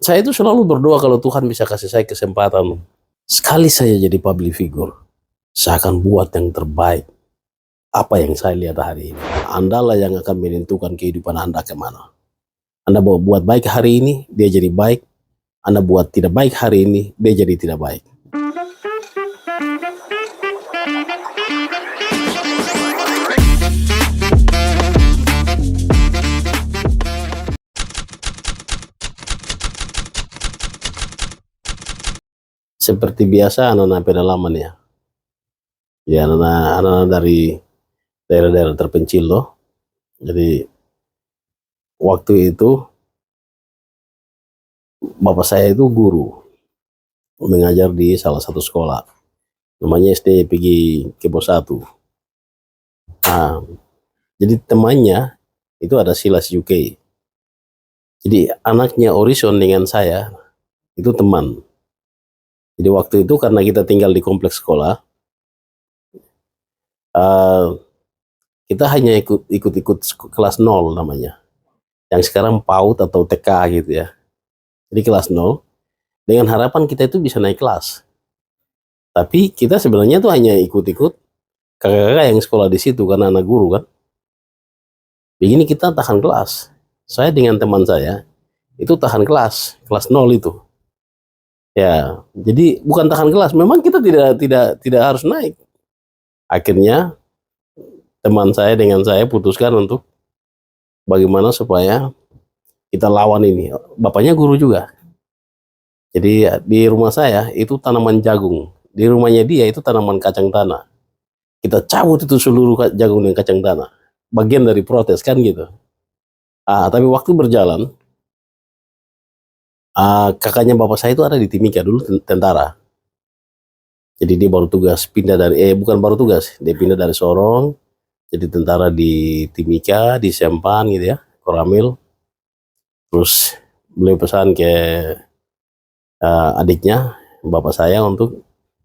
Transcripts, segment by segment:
Saya itu selalu berdoa kalau Tuhan bisa kasih saya kesempatan sekali saya jadi public figure, saya akan buat yang terbaik apa yang saya lihat hari ini. Andalah yang akan menentukan kehidupan Anda kemana. Anda buat baik hari ini, dia jadi baik. Anda buat tidak baik hari ini, dia jadi tidak baik. Seperti biasa anak-anak pedalaman ya. Ya anak-anak dari daerah-daerah terpencil loh. Jadi waktu itu bapak saya itu guru mengajar di salah satu sekolah. Namanya SD Pigi Kebo 1. Nah, jadi temannya itu ada Silas UK. Jadi anaknya Orison dengan saya itu teman. Jadi waktu itu karena kita tinggal di kompleks sekolah, kita hanya ikut kelas 0 namanya. Yang sekarang PAUD atau TK gitu ya. Jadi kelas 0, dengan harapan kita itu bisa naik kelas. Tapi kita sebenarnya tuh hanya ikut-ikut kakak-kakak yang sekolah di situ karena anak guru kan. Begini kita tahan kelas. Saya dengan teman saya itu tahan kelas 0 itu. Ya, jadi bukan tahan kelas, memang kita tidak harus naik. Akhirnya teman saya dengan saya putuskan untuk bagaimana supaya kita lawan ini. Bapaknya guru juga. Jadi di rumah saya itu tanaman jagung. Di rumahnya dia itu tanaman kacang tanah. Kita cabut itu seluruh jagung dan kacang tanah. Bagian dari protes kan gitu. Tapi waktu berjalan, kakaknya bapak saya itu ada di Timika dulu, tentara. Jadi dia baru tugas pindah dari, bukan baru tugas, dia pindah dari Sorong, jadi tentara di Timika, di Sempan gitu ya, Koramil. Terus beliau pesan ke adiknya, bapak saya untuk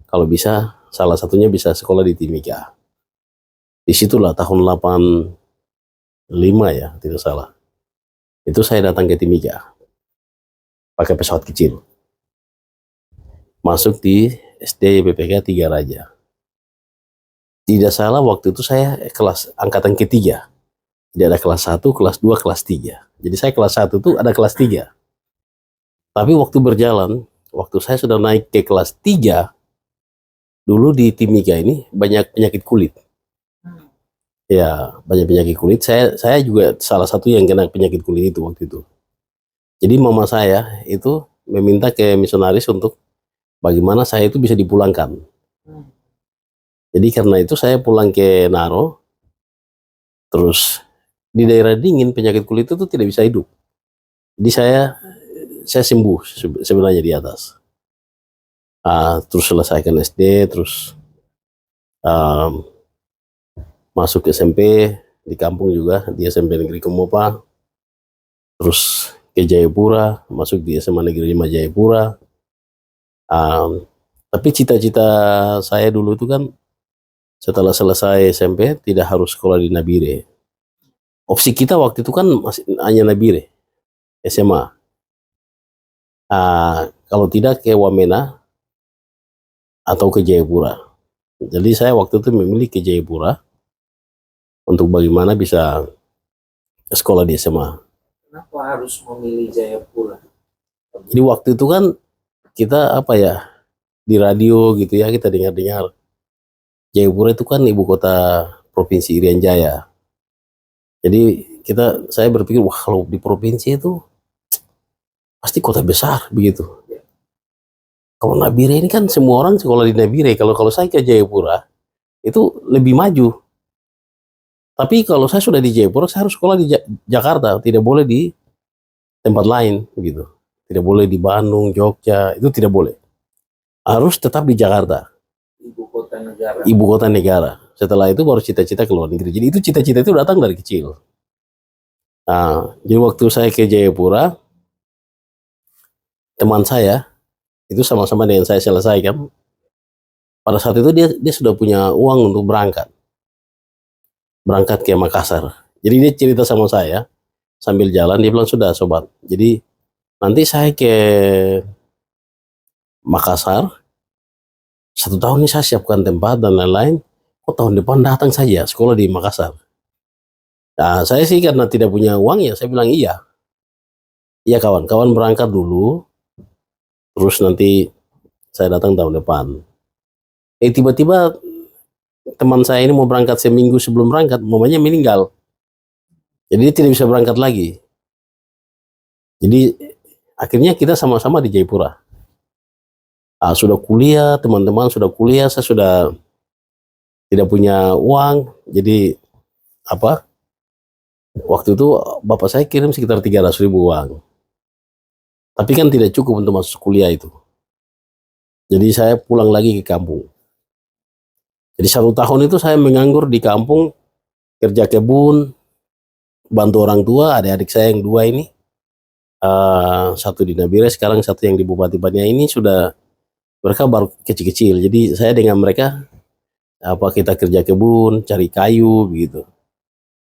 kalau bisa, salah satunya bisa sekolah di Timika. Disitulah tahun 85 ya, tidak salah. Itu saya datang ke Timika, pakai pesawat kecil. Masuk di SD BPK 3 Raja. Tidak salah waktu itu saya kelas angkatan ketiga. Jadi ada kelas 1, kelas 2, kelas 3. Jadi saya kelas 1 itu ada kelas 3. Tapi waktu berjalan, waktu saya sudah naik ke kelas 3, dulu di Timika ini banyak penyakit kulit. Ya, banyak penyakit kulit. Saya juga salah satu yang kena penyakit kulit itu waktu itu. Jadi mama saya itu meminta ke misionaris untuk bagaimana saya itu bisa dipulangkan. Jadi karena itu saya pulang ke Naro, terus di daerah dingin penyakit kulit itu tidak bisa hidup. Jadi saya sembuh sebenarnya di atas. Terus selesaikan SD, terus masuk ke SMP di kampung juga, di SMP Negeri Kemopa, terus ke Jayapura, masuk di SMA Negeri 5 Jayapura. Tapi cita-cita saya dulu itu kan setelah selesai SMP tidak harus sekolah di Nabire. Opsi kita waktu itu kan masih hanya Nabire, SMA. Kalau tidak ke Wamena atau ke Jayapura. Jadi saya waktu itu memilih ke Jayapura untuk bagaimana bisa sekolah di SMA. Kenapa harus memilih Jayapura? Jadi waktu itu kan kita di radio gitu ya, kita dengar-dengar Jayapura itu kan ibu kota provinsi Irian Jaya. Jadi saya berpikir wah kalau di provinsi itu pasti kota besar begitu. Kalau Nabire ini kan semua orang sekolah di Nabire. Kalau saya ke Jayapura itu lebih maju. Tapi kalau saya sudah di Jayapura, saya harus sekolah di Jakarta, tidak boleh di tempat lain begitu. Tidak boleh di Bandung, Jogja, itu tidak boleh. Harus tetap di Jakarta. Ibu kota negara. Ibu kota negara. Setelah itu baru cita-cita ke luar negeri. Jadi itu cita-cita itu datang dari kecil. Jadi waktu saya ke Jayapura, teman saya itu sama-sama dengan saya selesaikan. Pada saat itu dia sudah punya uang untuk berangkat ke Makassar. Jadi dia cerita sama saya sambil jalan, dia bilang sudah sobat. Jadi Nanti saya ke Makassar, 1 tahun ini saya siapkan tempat dan lain-lain. Kok tahun depan datang saja sekolah di Makassar? Nah, saya sih karena tidak punya uang ya, saya bilang iya. Iya kawan, kawan berangkat dulu, terus nanti saya datang tahun depan. Tiba-tiba teman saya ini mau berangkat seminggu sebelum berangkat, mamanya meninggal. Jadi dia tidak bisa berangkat lagi. Jadi akhirnya kita sama-sama di Jayapura. Sudah kuliah, teman-teman sudah kuliah, saya sudah tidak punya uang. Jadi apa? Waktu itu bapak saya kirim sekitar 300.000 uang. Tapi kan tidak cukup untuk masuk kuliah itu. Jadi saya pulang lagi ke kampung. Jadi 1 tahun itu saya menganggur di kampung, kerja kebun, bantu orang tua, adik-adik saya yang 2 ini. Satu di Nabire, sekarang satu yang di Bupati Bania ini sudah, mereka baru kecil-kecil. Jadi saya dengan mereka kita kerja kebun, cari kayu begitu.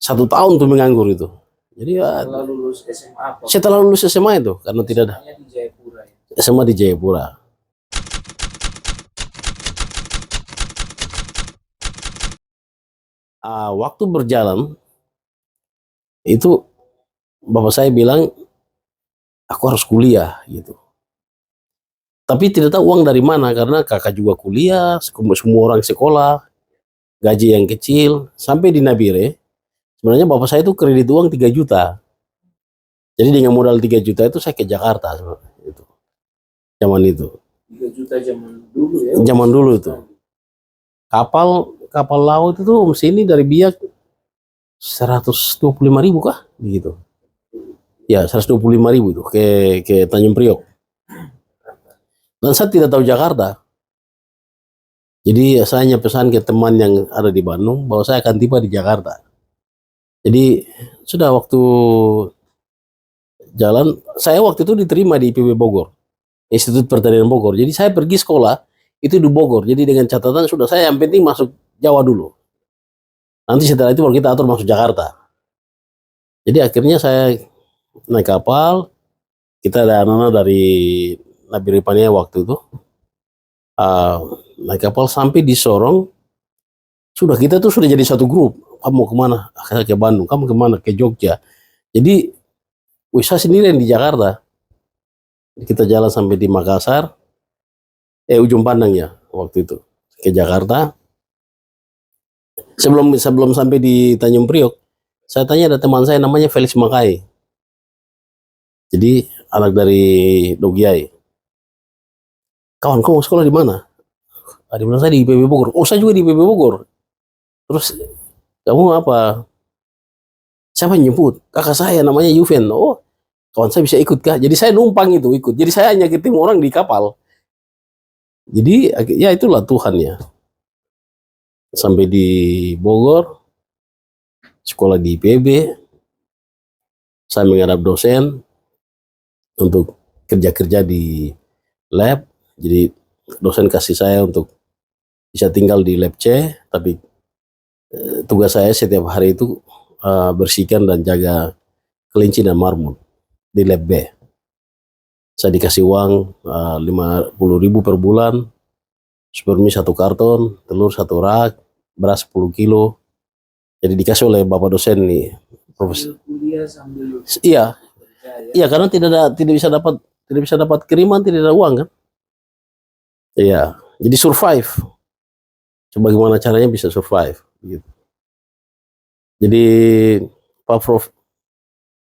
1 tahun tuh menganggur itu. Jadi Setelah lulus SMA apa? setelah lulus SMA itu karena tidak ada SMA-nya di Jayapura ya. SMA di Jayapura. Waktu berjalan itu bapak saya bilang aku harus kuliah gitu. Tapi tidak tahu uang dari mana karena kakak juga kuliah, semua orang sekolah, gaji yang kecil. Sampai di Nabire, sebenarnya bapak saya itu kredit uang 3 juta. Jadi dengan modal 3 juta itu saya ke Jakarta itu. Zaman itu. 3 juta zaman dulu ya. Zaman dulu itu. Kapal laut itu sini dari Biak 125.000 kah? Begitu. Ya, 125.000 itu ke Tanjung Priok. Dan saya tidak tahu Jakarta. Jadi saya hanya pesan ke teman yang ada di Bandung bahwa saya akan tiba di Jakarta. Jadi sudah waktu jalan, saya waktu itu diterima di IPB Bogor, Institut Pertanian Bogor. Jadi saya pergi sekolah itu di Bogor. Jadi dengan catatan sudah saya yang penting masuk Jawa dulu. Nanti setelah itu baru kita atur masuk Jakarta. Jadi akhirnya saya naik kapal. Kita ada anak-anak dari Nabire Pania waktu itu. Naik kapal sampai di Sorong. Sudah kita tuh sudah jadi satu grup. Kamu mau kemana? Saya ke Bandung. Kamu kemana? Ke Jogja. Jadi saya sendirian di Jakarta. Kita jalan sampai di Makassar. Ujung Pandang ya waktu itu. Ke Jakarta. Sebelum sampai di Tanjung Priok, saya tanya ada teman saya namanya Felix Makai. Jadi anak dari Dogiai. Kawan, kamu sekolah di mana? Dia bilang saya di IPB Bogor. Oh, saya juga di IPB Bogor. Terus kamu apa? Siapa yang jemput? Kakak saya namanya Yuven. Oh, kawan saya bisa ikut kah? Jadi saya numpang itu ikut. Jadi saya hanya ketemu orang di kapal. Jadi ya itulah Tuhan ya. Sampai di Bogor, sekolah di IPB, saya menghadap dosen untuk kerja-kerja di lab. Jadi dosen kasih saya untuk bisa tinggal di lab C, tapi tugas saya setiap hari itu bersihkan dan jaga kelinci dan marmut di lab B. Saya dikasih uang 50.000 per bulan, super mie 1 karton, telur 1 rak, beras 10 kilo. Jadi dikasih oleh bapak dosen nih, profesor. Kuliah sambil Iya, kerja ya. iya karena tidak bisa dapat kiriman, tidak ada uang kan. Iya, jadi survive. Coba gimana caranya bisa survive gitu. Jadi Pak Prof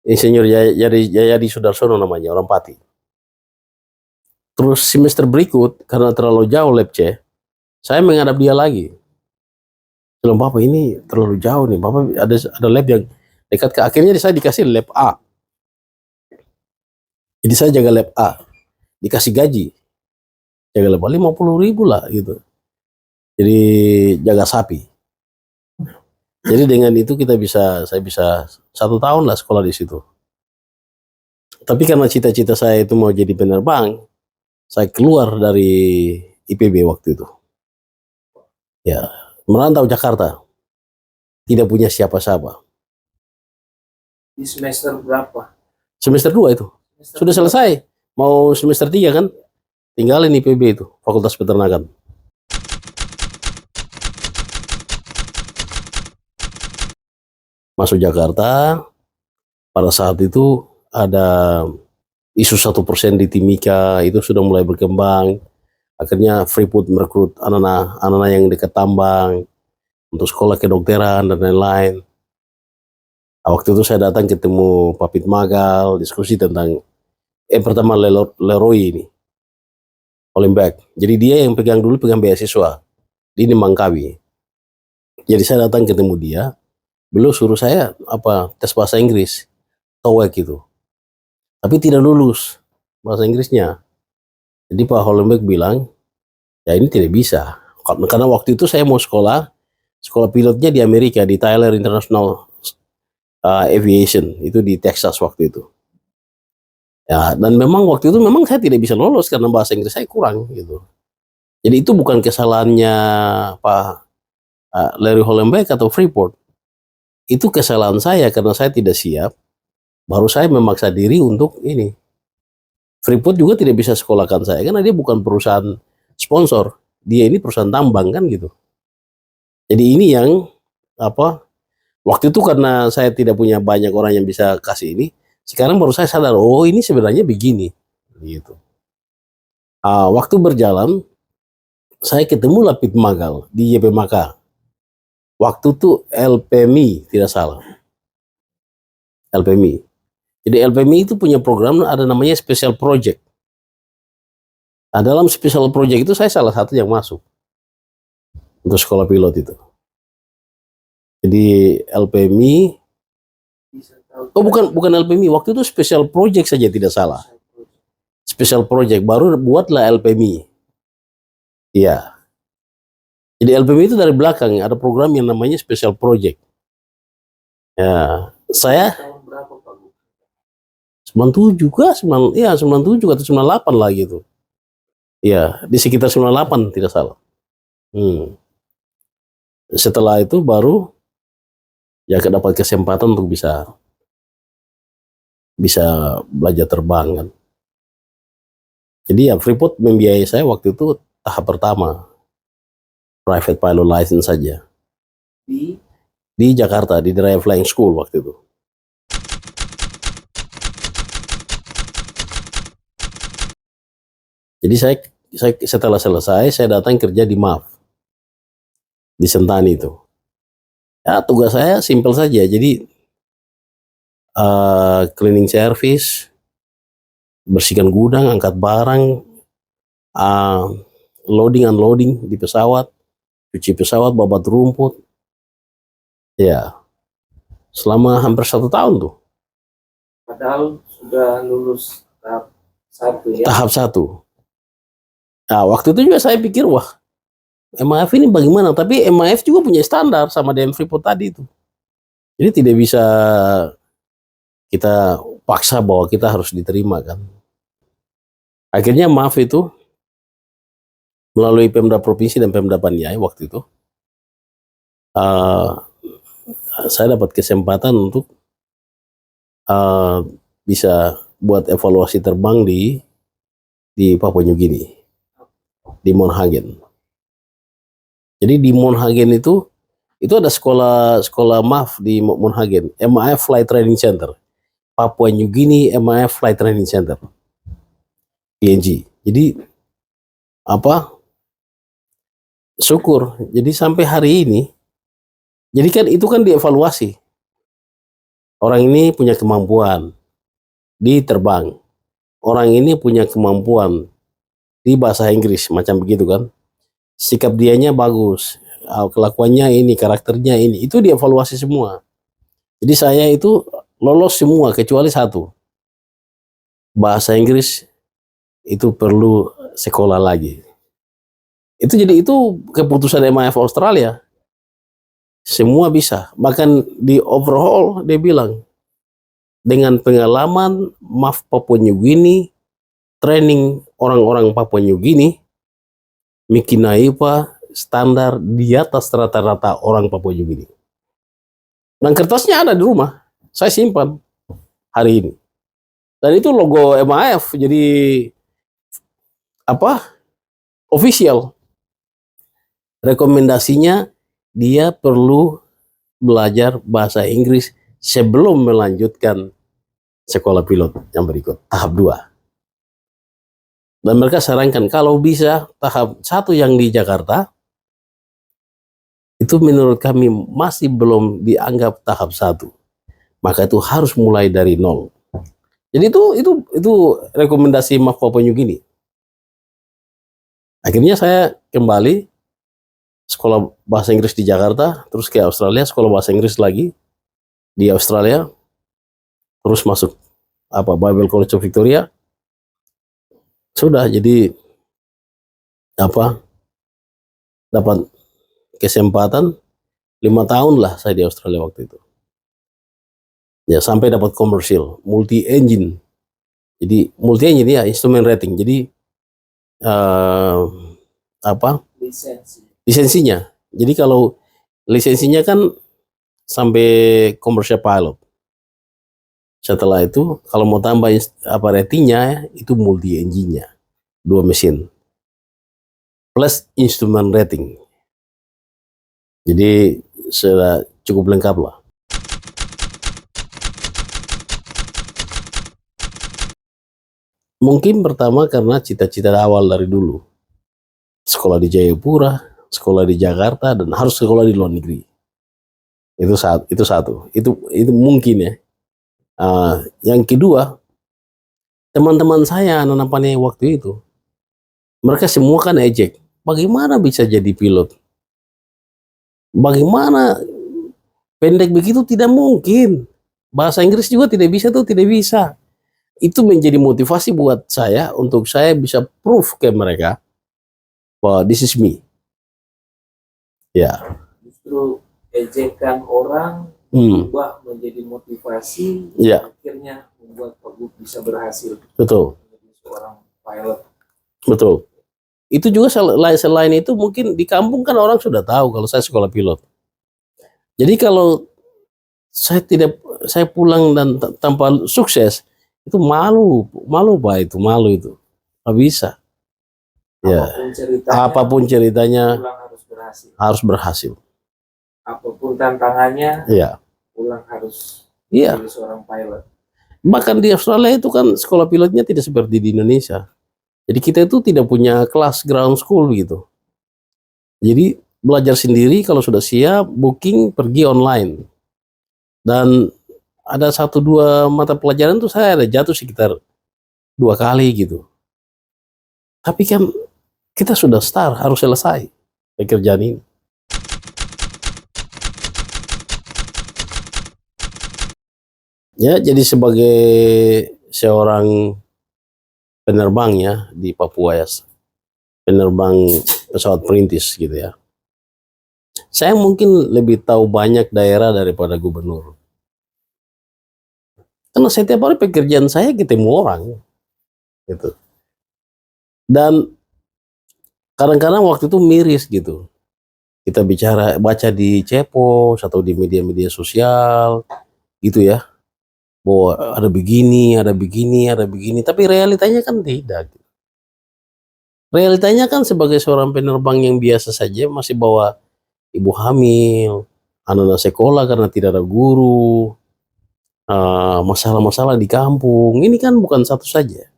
Insinyur Jayadi Sudarsono namanya, orang Pati. Terus semester berikut karena terlalu jauh lab C, saya menghadap dia lagi. Bilang, Bapak ini terlalu jauh nih, Bapak ada lab yang dekat ke, akhirnya saya dikasih lab A. Jadi saya jaga lab A, dikasih gaji, jaga lab A 50.000 lah gitu. Jadi jaga sapi. Jadi dengan itu saya bisa 1 tahun lah sekolah di situ. Tapi karena cita-cita saya itu mau jadi penerbang, saya keluar dari IPB waktu itu. Ya, merantau Jakarta. Tidak punya siapa-siapa. Di semester berapa? Semester 2 itu. Sudah selesai. Mau semester 3 kan? Tinggalin IPB itu, Fakultas Peternakan. Masuk Jakarta, pada saat itu ada isu 1% di Timika, itu sudah mulai berkembang. Akhirnya Freeport merekrut anak-anak yang dekat tambang untuk sekolah kedokteran dan lain-lain. Nah, waktu itu saya datang ketemu Papit Magal, diskusi tentang pertama Leroy ini, Olimback. Jadi dia yang pegang beasiswa di Mangkawi. Jadi saya datang ketemu dia, beliau suruh saya tes bahasa Inggris, TOEIC gitu. Tapi tidak lulus bahasa Inggrisnya. Jadi Pak Hollenbeck bilang, ya ini tidak bisa. Karena waktu itu saya mau sekolah pilotnya di Amerika, di Tyler International Aviation, itu di Texas waktu itu. Ya, dan memang waktu itu memang saya tidak bisa lolos karena bahasa Inggris saya kurang gitu. Jadi itu bukan kesalahannya Pak Larry Hollenbeck atau Freeport. Itu kesalahan saya karena saya tidak siap. Baru saya memaksa diri untuk ini. Freeport juga tidak bisa sekolahkan saya karena dia bukan perusahaan sponsor. Dia ini perusahaan tambang kan gitu. Jadi ini yang waktu itu karena saya tidak punya banyak orang yang bisa kasih ini. Sekarang baru saya sadar, oh ini sebenarnya begini, gitu. Waktu berjalan, saya ketemu Lapid Magal di YPMK. Waktu itu LPMI, tidak salah. LPMI. Jadi LPMI itu punya program ada namanya Special Project. Nah, dalam Special Project itu saya salah satu yang masuk untuk sekolah pilot itu. Jadi LPMI, oh bukan LPMI, waktu itu Special Project saja tidak salah. Special Project, baru buatlah LPMI. Iya. Jadi LPMI itu dari belakang, ada program yang namanya Special Project. Ya, saya Tahun berapa Pak Gu? 97 juga, 97 atau 98 lah gitu. Iya, di sekitar 98 tidak salah. Setelah itu baru ya dapat kesempatan untuk bisa belajar terbang kan. Jadi ya Freeport membiayai saya waktu itu tahap pertama, private pilot license saja. Di Jakarta, di Dry Flying School waktu itu. Jadi saya setelah selesai, saya datang kerja di MAF, di Sentani itu. Ya tugas saya simpel saja, jadi cleaning service, bersihkan gudang, angkat barang, loading unloading di pesawat, cuci pesawat, babat rumput. Ya, selama hampir 1 tahun tuh. Padahal sudah lulus tahap 1 ya. Tahap 1. Nah, waktu itu juga saya pikir, wah, MAF ini bagaimana? Tapi MAF juga punya standar sama dengan Freeport tadi itu. Jadi tidak bisa kita paksa bahwa kita harus diterima kan. Akhirnya MAF itu melalui Pemda Provinsi dan Pemda Paniai waktu itu, saya dapat kesempatan untuk bisa buat evaluasi terbang di Papua New Guinea, di Monhagen. Jadi di Monhagen itu ada sekolah MAF di Monhagen, MAF Flight Training Center, Papua New Guinea MAF Flight Training Center, PNG. Jadi syukur. Jadi sampai hari ini, jadi kan itu kan dievaluasi. Orang ini punya kemampuan di terbang. Orang ini punya kemampuan di bahasa Inggris, macam begitu kan. Sikap dianya bagus, kelakuannya ini, karakternya ini, itu dievaluasi semua. Jadi saya itu lolos semua kecuali satu. Bahasa Inggris itu perlu sekolah lagi. Itu keputusan MAF Australia. Semua bisa. Bahkan di overhaul dia bilang, dengan pengalaman MAF Papua New Guinea, training orang-orang Papua New Guinea, Mikinaipa standar di atas rata-rata orang Papua New Guinea. Dan kertasnya ada di rumah, saya simpan hari ini. Dan itu logo MAF, jadi apa? Official. Rekomendasinya dia perlu belajar bahasa Inggris sebelum melanjutkan sekolah pilot yang berikut, tahap 2. Dan mereka sarankan kalau bisa tahap 1 yang di Jakarta, itu menurut kami masih belum dianggap tahap 1. Maka itu harus mulai dari nol. Jadi itu rekomendasi MAF Papua New Guinea. Akhirnya saya kembali sekolah bahasa Inggris di Jakarta, terus ke Australia, sekolah bahasa Inggris lagi di Australia, terus masuk Bible College of Victoria. Sudah, jadi dapat kesempatan 5 tahun lah saya di Australia waktu itu. Ya, sampai dapat komersil, multi engine. Jadi multi engine ya, instrument rating. Jadi lisensinya. Jadi kalau lisensinya kan sampai commercial pilot. Setelah itu kalau mau tambah ratingnya itu multi engine-nya, 2 mesin plus instrument rating. Jadi sudah cukup lengkap lah. Mungkin pertama karena cita-cita awal dari dulu. Sekolah di Jayapura, sekolah di Jakarta, dan harus sekolah di luar negeri. Itu satu. Itu mungkin ya. Yang kedua, teman-teman saya anak-anak Panai waktu itu, mereka semua kan ejek. Bagaimana bisa jadi pilot? Bagaimana pendek begitu? Tidak mungkin. Bahasa Inggris juga tidak bisa. Itu menjadi motivasi buat saya untuk saya bisa proof ke mereka bahwa this is me. Ya. Justru ejekan orang berubah menjadi motivasi, akhirnya membuat Pak Gub bisa berhasil. Betul. Menjadi seorang pilot. Betul. Itu juga selain itu mungkin di kampung kan orang sudah tahu kalau saya sekolah pilot. Jadi kalau saya pulang dan tanpa sukses, itu malu itu. Nggak bisa. Apapun ceritanya harus berhasil. Apapun tantangannya, pulang harus menjadi seorang pilot. Bahkan di Australia itu kan sekolah pilotnya tidak seperti di Indonesia. Jadi kita itu tidak punya kelas ground school gitu. Jadi belajar sendiri, kalau sudah siap, booking, pergi online. Dan ada 1-2 mata pelajaran tuh saya ada jatuh sekitar 2 kali gitu. Tapi kan kita sudah start, harus selesai pekerjaan ini. Ya, jadi sebagai seorang penerbang ya di Papua ya, penerbang pesawat perintis gitu ya. Saya mungkin lebih tahu banyak daerah daripada gubernur. Karena setiap hari pekerjaan saya ketemu orang gitu. Dan kadang-kadang waktu itu miris gitu. Kita baca di Cepos atau di media-media sosial gitu ya. Bahwa ada begini. Tapi realitanya kan tidak. Realitanya kan sebagai seorang penerbang yang biasa saja masih bawa ibu hamil, anak-anak sekolah karena tidak ada guru, masalah-masalah di kampung. Ini kan bukan satu saja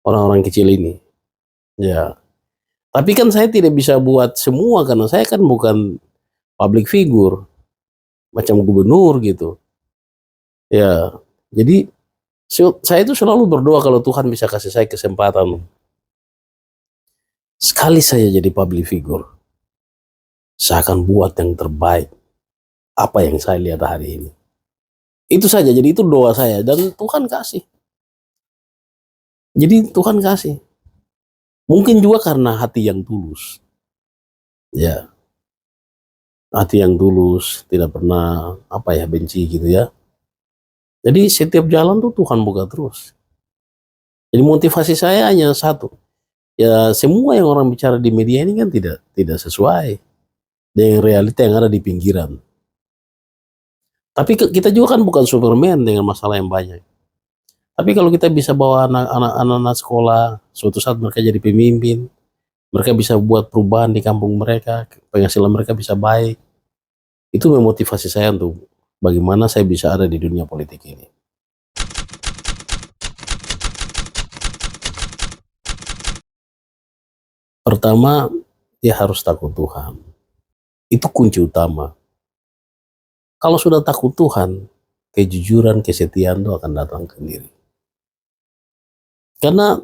orang-orang kecil ini. Ya. Tapi kan saya tidak bisa buat semua karena saya kan bukan public figure macam gubernur gitu. Ya. Jadi saya itu selalu berdoa kalau Tuhan bisa kasih saya kesempatan sekali saya jadi public figure, saya akan buat yang terbaik apa yang saya lihat hari ini. Itu saja, jadi itu doa saya dan Tuhan kasih. Jadi Tuhan kasih. Mungkin juga karena hati yang tulus. Ya. Hati yang tulus, tidak pernah benci gitu ya. Jadi setiap jalan tuh Tuhan buka terus. Jadi motivasi saya hanya satu. Ya semua yang orang bicara di media ini kan tidak sesuai dengan realita yang ada di pinggiran. Tapi kita juga kan bukan Superman dengan masalah yang banyak. Tapi kalau kita bisa bawa anak-anak sekolah, suatu saat mereka jadi pemimpin, mereka bisa buat perubahan di kampung mereka, penghasilan mereka bisa baik. Itu memotivasi saya untuk bagaimana saya bisa ada di dunia politik ini. Pertama, dia harus takut Tuhan. Itu kunci utama. Kalau sudah takut Tuhan, kejujuran, kesetiaan itu akan datang sendiri. Karena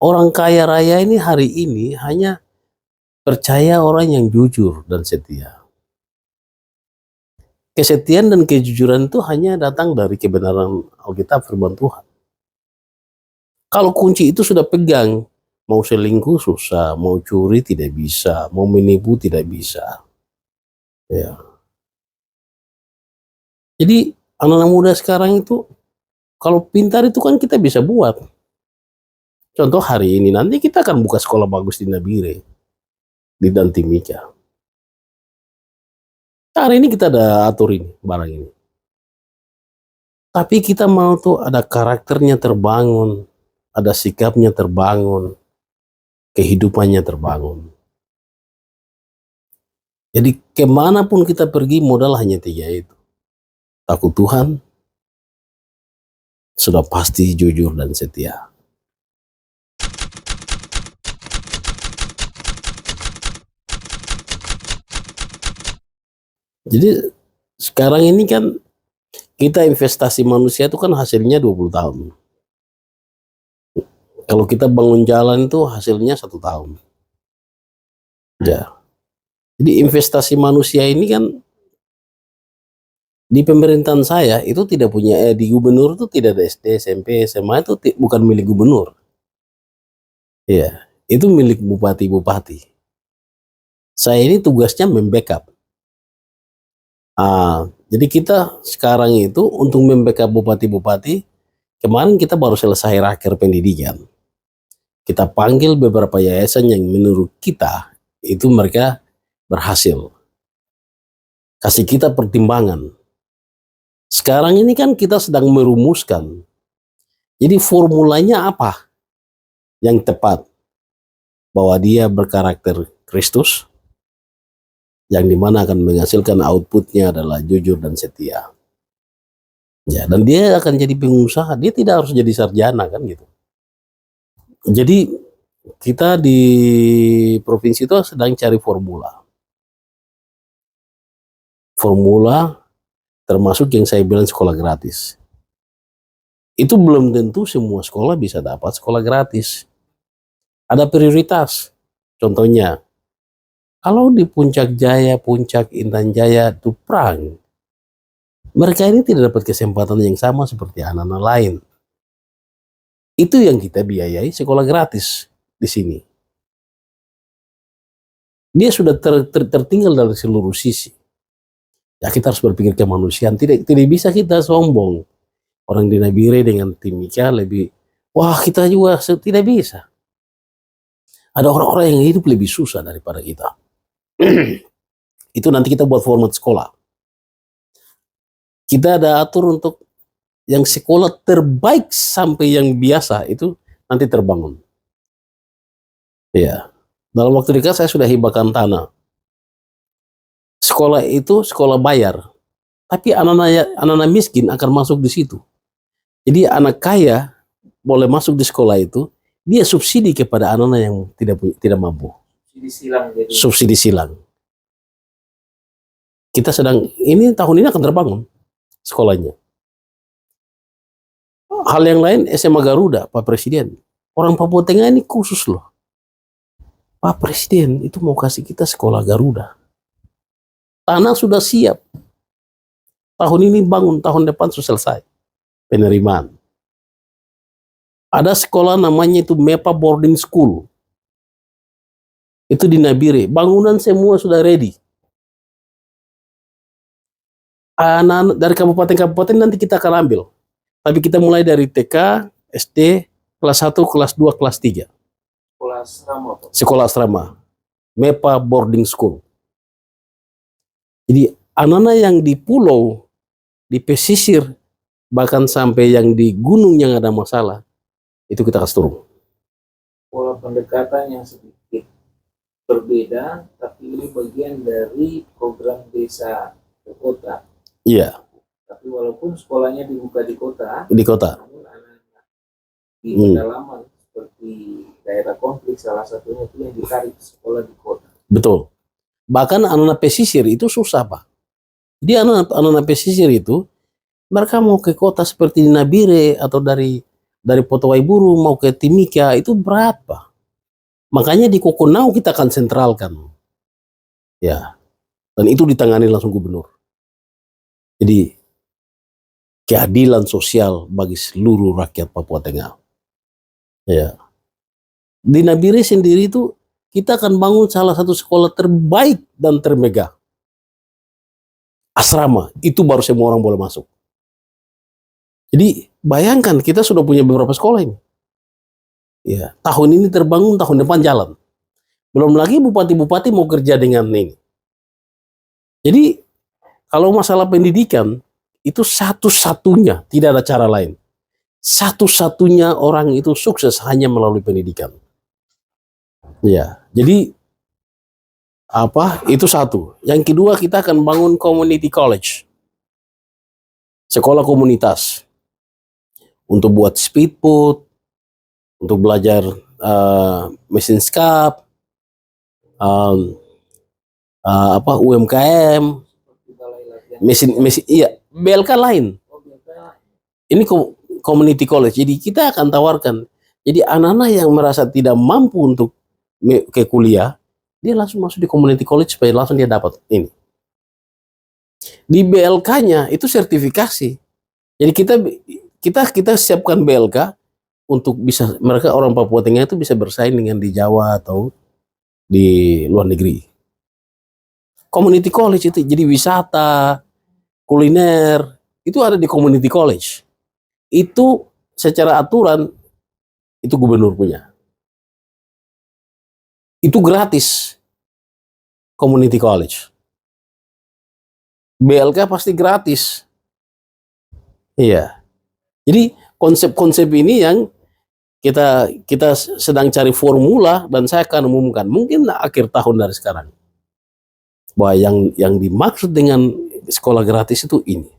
orang kaya raya ini hari ini hanya percaya orang yang jujur dan setia. Kesetiaan dan kejujuran itu hanya datang dari kebenaran Alkitab firman Tuhan. Kalau kunci itu sudah pegang, mau selingkuh susah, mau curi tidak bisa, mau menipu tidak bisa. Ya. Jadi anak-anak muda sekarang itu kalau pintar itu kan kita bisa buat. Contoh hari ini nanti kita akan buka sekolah bagus di Nabire, di Dan Timika. Hari ini kita ada atur ini, barang ini. Tapi kita mau tuh ada karakternya terbangun, ada sikapnya terbangun, kehidupannya terbangun. Jadi kemanapun kita pergi modal hanya 3 itu. Takut Tuhan, sudah pasti jujur dan setia. Jadi sekarang ini kan kita investasi manusia itu kan hasilnya 20 tahun. Kalau kita bangun jalan itu hasilnya 1 tahun. Ya. Jadi investasi manusia ini kan di pemerintahan saya itu tidak punya, di gubernur itu tidak ada SD, SMP, SMA itu bukan milik gubernur. Ya, itu milik bupati-bupati. Saya ini tugasnya membackup. Jadi kita sekarang itu untuk membackup bupati-bupati, kemarin kita baru selesai raker pendidikan. Kita panggil beberapa yayasan yang menurut kita itu mereka berhasil. Kasih kita pertimbangan. Sekarang ini kan kita sedang merumuskan. Jadi formulanya apa yang tepat? Bahwa dia berkarakter Kristus, yang dimana akan menghasilkan outputnya adalah jujur dan setia. Ya, dan dia akan jadi pengusaha, dia tidak harus jadi sarjana kan gitu. Jadi kita di provinsi itu sedang cari formula. Formula termasuk yang saya bilang sekolah gratis. Itu belum tentu semua sekolah bisa dapat sekolah gratis. Ada prioritas. Contohnya, kalau di Puncak Jaya, Puncak Intan Jaya, Tuprang, mereka ini tidak dapat kesempatan yang sama seperti anak-anak lain. Itu yang kita biayai sekolah gratis di sini. Dia sudah tertinggal dari seluruh sisi. Ya kita harus berpikir kemanusiaan. Tidak bisa kita sombong. Orang di Nabire dengan Timika lebih, wah kita juga tidak bisa. Ada orang-orang yang hidup lebih susah daripada kita. Itu nanti kita buat format sekolah. Kita ada atur untuk yang sekolah terbaik sampai yang biasa itu nanti terbangun. Ya, dalam waktu dekat saya sudah hibahkan tanah. Sekolah itu sekolah bayar, tapi anak-anak miskin akan masuk di situ. Jadi anak kaya boleh masuk di sekolah itu, dia subsidi kepada anak-anak yang tidak mampu. Subsidi silang. Kita sedang, ini tahun ini akan terbangun sekolahnya. Hal yang lain SMA Garuda, Pak Presiden. Orang Papua Tengah ini khusus loh. Pak Presiden itu mau kasih kita sekolah Garuda. Tanah sudah siap. Tahun ini bangun, tahun depan sudah selesai penerimaan. Ada sekolah namanya itu MEPA Boarding School. Itu di Nabire. Bangunan semua sudah ready. Anak dari kabupaten-kabupaten nanti kita akan ambil. Tapi kita mulai dari TK, SD, kelas 1, kelas 2, kelas 3. Sekolah asrama. Sekolah asrama. MEPA Boarding School. Jadi anak-anak yang di pulau, di pesisir, bahkan sampai yang di gunung yang ada masalah, itu kita kasih turun. Pola pendekatan yang sedikit berbeda, tapi ini bagian dari program desa ke kota. Iya. Tapi walaupun sekolahnya dibuka di kota, namun anak-anak di pedalaman seperti daerah konflik salah satunya itu yang ditarik sekolah di kota. Betul. Bahkan anak-anak pesisir itu susah, Pak. Jadi anak-anak pesisir itu mereka mau ke kota seperti di Nabire atau dari Potowaiburu mau ke Timika itu berat, Pak. Makanya di Kokonau kita akan sentralkan. Ya. Dan itu ditangani langsung gubernur. Jadi keadilan sosial bagi seluruh rakyat Papua Tengah. Ya. Di Nabire sendiri itu kita akan bangun salah satu sekolah terbaik dan termegah. Asrama, itu baru semua orang boleh masuk. Jadi bayangkan kita sudah punya beberapa sekolah ini. Ya, tahun ini terbangun, tahun depan jalan. Belum lagi bupati-bupati mau kerja dengan ini. Jadi kalau masalah pendidikan itu satu-satunya, tidak ada cara lain. Satu-satunya orang itu sukses hanya melalui pendidikan. Ya, jadi itu satu. Yang kedua, kita akan bangun community college, sekolah komunitas, untuk buat speedboat, untuk belajar mesin skap, UMKM, mesin iya, BLK lain. Ini community college. Jadi kita akan tawarkan. Jadi anak-anak yang merasa tidak mampu untuk ke kuliah, dia langsung masuk di community college supaya langsung dia dapat ini. Di BLK-nya itu sertifikasi. Jadi kita siapkan BLK untuk bisa mereka orang Papua Tengah itu bisa bersaing dengan di Jawa atau di luar negeri. Community college itu jadi wisata, kuliner, itu ada di community college. Itu secara aturan itu gubernur punya. Itu gratis. Community college. BLK pasti gratis. Iya. Jadi konsep-konsep ini yang kita sedang cari formula dan saya akan umumkan mungkin akhir tahun dari sekarang. Bahwa yang dimaksud dengan sekolah gratis itu ini.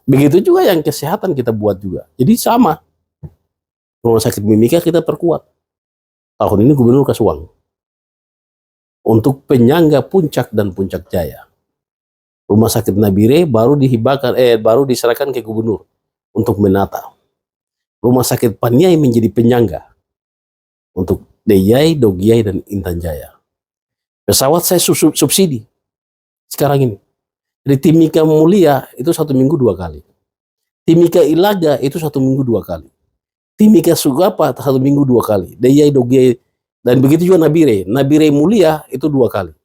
Begitu juga yang kesehatan kita buat juga. Jadi sama. Rumah sakit Mimika kita perkuat. Tahun ini gubernur kasih uang untuk penyangga Puncak dan Puncak Jaya. Rumah sakit Nabire baru diserahkan ke gubernur untuk menata. Rumah sakit Paniai menjadi penyangga untuk Deyai, Dogiai, dan Intan Jaya. Pesawat saya subsidi sekarang ini. Dari Timika Mulia itu 1 minggu 2 kali. Timika Ilaga itu 1 minggu 2 kali. Timika Sugapa 1 minggu 2 kali. Deyai, Dogiai, dan begitu juga Nabire. Nabire Mulia itu 2 kali.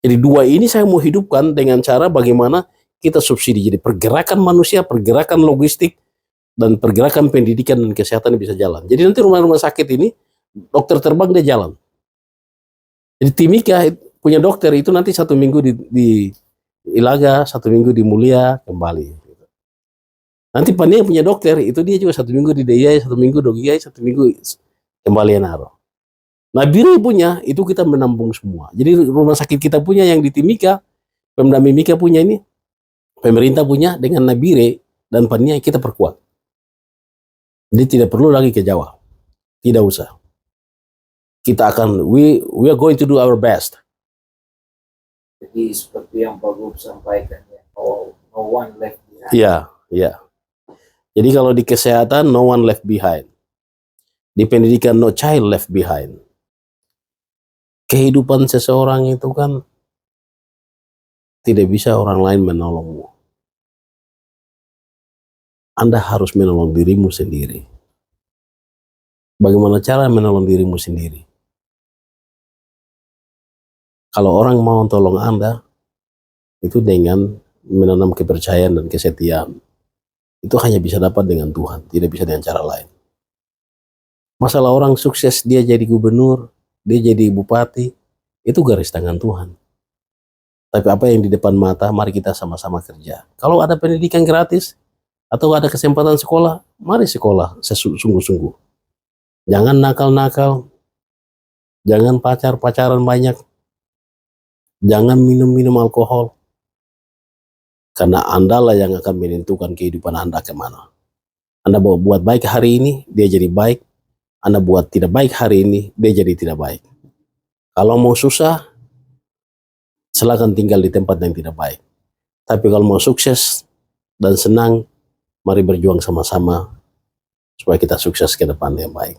Jadi 2 ini saya mau hidupkan dengan cara bagaimana kita subsidi. Jadi pergerakan manusia, pergerakan logistik, dan pergerakan pendidikan dan kesehatan bisa jalan. Jadi nanti rumah-rumah sakit ini, dokter terbang dia jalan. Jadi Timika punya dokter itu nanti 1 minggu di Ilaga, 1 minggu di Mulia, kembali. Nanti Paniai punya dokter, itu dia juga 1 minggu di Deyai, 1 minggu Dogiai, 1 minggu kembali Naro. Nabire punya, itu kita menampung semua. Jadi rumah sakit kita punya yang di Timika, Pemda Mimika punya ini, pemerintah punya dengan Nabire dan Paniai kita perkuat. Jadi tidak perlu lagi ke Jawa. Tidak usah. Kita akan, we are going to do our best. Jadi seperti yang Pak Gub sampaikan ya, no one left behind. Iya. Jadi kalau di kesehatan, no one left behind. Di pendidikan, no child left behind. Kehidupan seseorang itu kan tidak bisa orang lain menolongmu. Anda harus menolong dirimu sendiri. Bagaimana cara menolong dirimu sendiri? Kalau orang mau tolong Anda, itu dengan menanam kepercayaan dan kesetiaan. Itu hanya bisa dapat dengan Tuhan, tidak bisa dengan cara lain. Masalah orang sukses, dia jadi gubernur, dia jadi bupati, itu garis tangan Tuhan. Tapi apa yang di depan mata, mari kita sama-sama kerja. Kalau ada pendidikan gratis, Atau ada kesempatan sekolah, mari sekolah sungguh-sungguh. Jangan nakal-nakal, jangan pacaran banyak, jangan minum alkohol. Karena Anda lah yang akan menentukan kehidupan Anda kemana. Anda buat baik hari ini, dia jadi baik. Anda buat tidak baik hari ini, dia jadi tidak baik. Kalau mau susah, silakan tinggal di tempat yang tidak baik. Tapi kalau mau sukses dan senang, mari berjuang sama-sama supaya kita sukses ke depan yang baik.